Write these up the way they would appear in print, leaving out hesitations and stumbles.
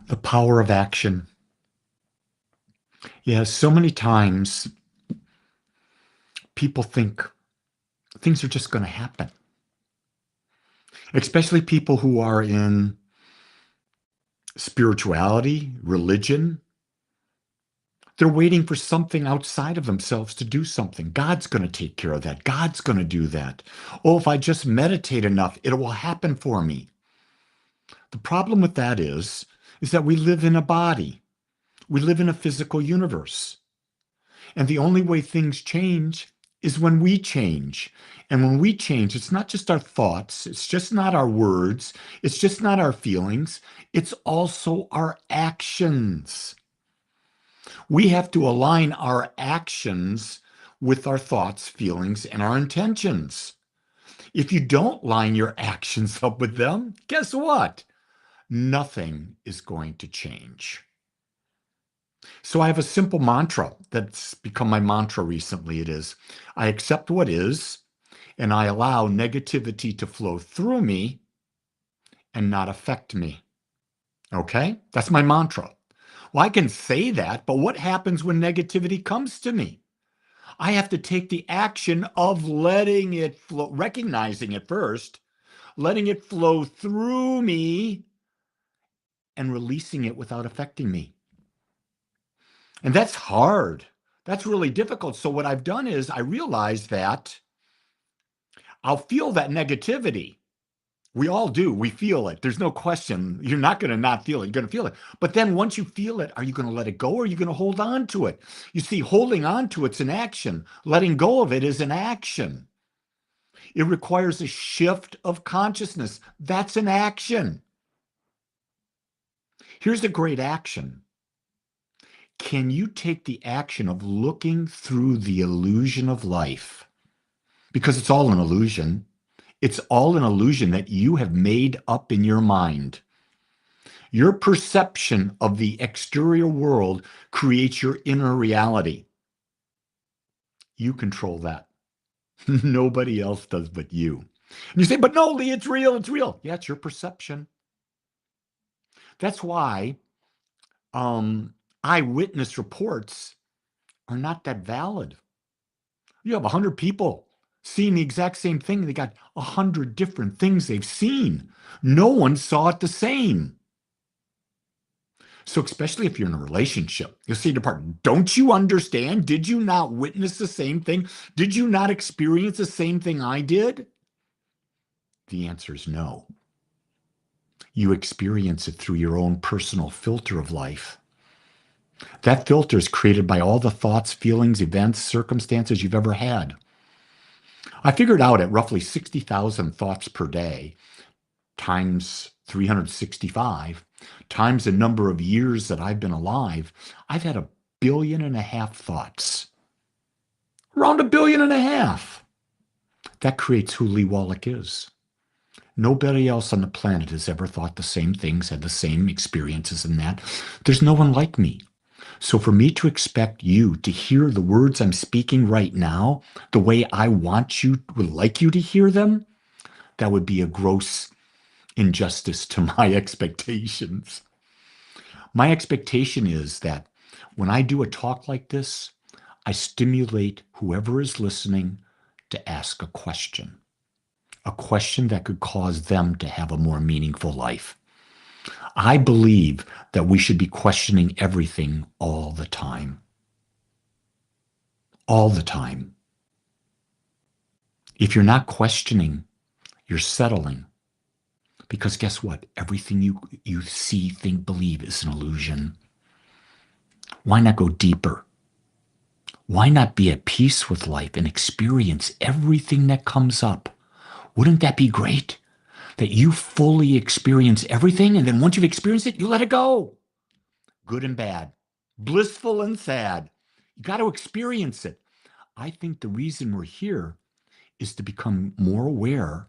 The power of action. Yeah, so many times people think things are just going to happen, especially people who are in spirituality, religion. They're waiting for something outside of themselves to do something. God's going to take care of that. God's going to do that. Oh, if I just meditate enough, it will happen for me. The problem with that is that we live in a body. We live in a physical universe. And the only way things change is when we change. And when we change, it's not just our thoughts, it's just not our words, it's just not our feelings, it's also our actions. We have to align our actions with our thoughts, feelings, and our intentions. If you don't line your actions up with them, guess what? Nothing is going to change. So I have a simple mantra that's become my mantra recently. It is, I accept what is, and I allow negativity to flow through me and not affect me. Okay? That's my mantra. Well, I can say that, but what happens when negativity comes to me? I have to take the action of letting it flow, recognizing it first, letting it flow through me, and releasing it without affecting me. And that's hard. That's really difficult. So what I've done is I realize that I'll feel that negativity. We all do. We feel it. There's no question. You're not going to not feel it. You're going to feel it. But then once you feel it, are you going to let it go or are you going to hold on to it? You see, holding on to it's an action. Letting go of it is an action. It requires a shift of consciousness. That's an action. Here's a great action. Can you take the action of looking through the illusion of life? Because it's all an illusion. It's all an illusion that you have made up in your mind. Your perception of the exterior world creates your inner reality. You control that. Nobody else does but you. And you say, but no, Lee, it's real. It's real. Yeah, it's your perception. That's why eyewitness reports are not that valid. You have 100 people seeing the exact same thing. They got 100 different things they've seen. No one saw it the same. So especially if you're in a relationship, you'll say to your partner, don't you understand? Did you not witness the same thing? Did you not experience the same thing I did? The answer is no. You experience it through your own personal filter of life. That filter is created by all the thoughts, feelings, events, circumstances you've ever had. I figured out at roughly 60,000 thoughts per day, times 365, times the number of years that I've been alive, I've had 1.5 billion thoughts. Around 1.5 billion. That creates who Lee Wallach is. Nobody else on the planet has ever thought the same things, had the same experiences in that. There's no one like me. So for me to expect you to hear the words I'm speaking right now, the way I would like you to hear them, that would be a gross injustice to my expectations. My expectation is that when I do a talk like this, I stimulate whoever is listening to ask a question that could cause them to have a more meaningful life. I believe that we should be questioning everything all the time. All the time. If you're not questioning, you're settling. Because guess what? Everything you see, think, believe is an illusion. Why not go deeper? Why not be at peace with life and experience everything that comes up? Wouldn't that be great? That you fully experience everything, and then once you've experienced it, you let it go. Good and bad, blissful and sad. You got to experience it. I think the reason we're here is to become more aware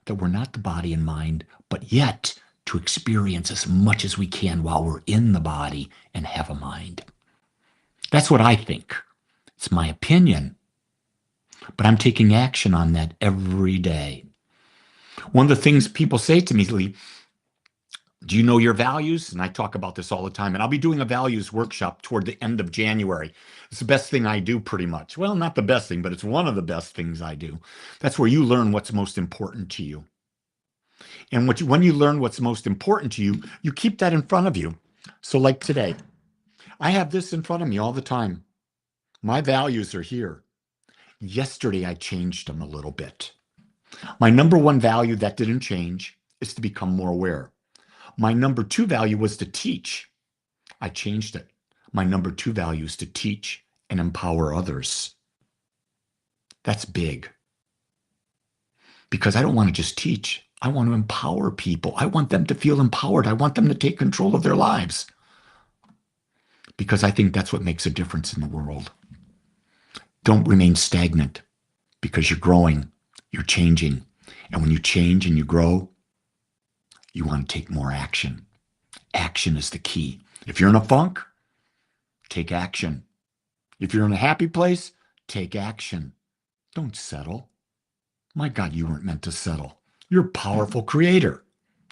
that we're not the body and mind, but yet to experience as much as we can while we're in the body and have a mind. That's what I think. It's my opinion, but I'm taking action on that every day. One of the things people say to me, Lee, Do you know your values? And I talk about this all the time. And I'll be doing a values workshop toward the end of January. It's the best thing I do, pretty much. Well, not the best thing, but it's one of the best things I do. That's where you learn what's most important to you. And when you learn what's most important to you, you keep that in front of you. So, like today, I have this in front of me all the time. My values are here. Yesterday, I changed them a little bit. My number one value that didn't change is to become more aware. My number two value was to teach. I changed it. My number two value is to teach and empower others. That's big. Because I don't want to just teach. I want to empower people. I want them to feel empowered. I want them to take control of their lives. Because I think that's what makes a difference in the world. Don't remain stagnant, because you're growing, you're changing. And when you change and you grow, you want to take more action. Action is the key. If you're in a funk, take action. If you're in a happy place, take action. Don't settle. My God, you weren't meant to settle. You're a powerful creator.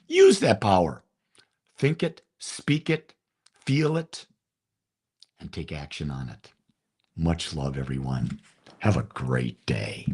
Use that power. Think it, speak it, feel it, and take action on it. Much love, everyone. Have a great day.